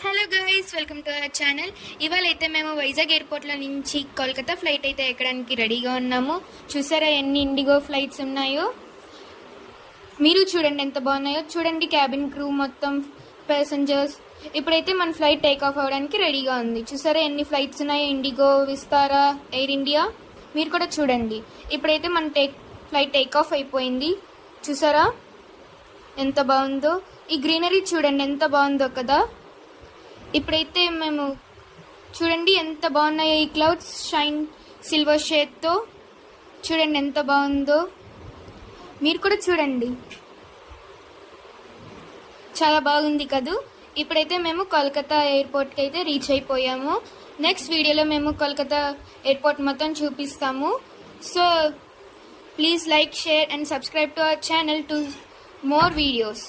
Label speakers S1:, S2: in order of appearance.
S1: Hello guys, welcome to our channel. ఇవాళ అయితే మేము వైజాగ్ ఎయిర్పోర్ట్లో నుంచి కోల్కతా ఫ్లైట్ అయితే ఎక్కడానికి రెడీగా ఉన్నాము. చూసారా ఎన్ని ఇండిగో ఫ్లైట్స్ ఉన్నాయో? మీరు చూడండి ఎంత బాగున్నాయో. చూడండి క్యాబిన్ క్రూ మొత్తం ప్యాసింజర్స్. ఇప్పుడైతే మన ఫ్లైట్ టేక్ ఆఫ్ అవ్వడానికి రెడీగా ఉంది. చూసారా ఎన్ని ఫ్లైట్స్ ఉన్నాయో? IndiGo, Vistara, air India. మీరు కూడా చూడండి. ఇప్పుడైతే మన ఫ్లైట్ టేక్ ఆఫ్ అయిపోయింది. చూసారా ఎంత బాగుందో? ఈ గ్రీనరీ చూడండి ఎంత బాగుందో కదా. ఇప్పుడైతే మేము చూడండి ఎంత బాగున్నాయో ఈ క్లౌడ్స్ షైన్ సిల్వర్ షేడ్తో. చూడండి ఎంత బాగుందో. మీరు కూడా చూడండి, చాలా బాగుంది కదూ. ఇప్పుడైతే మేము కోల్కతా ఎయిర్పోర్ట్కి అయితే రీచ్ అయిపోయాము. నెక్స్ట్ వీడియోలో మేము కోల్కతా ఎయిర్పోర్ట్ మొత్తం చూపిస్తాము. So please like, share and subscribe to our channel to more videos.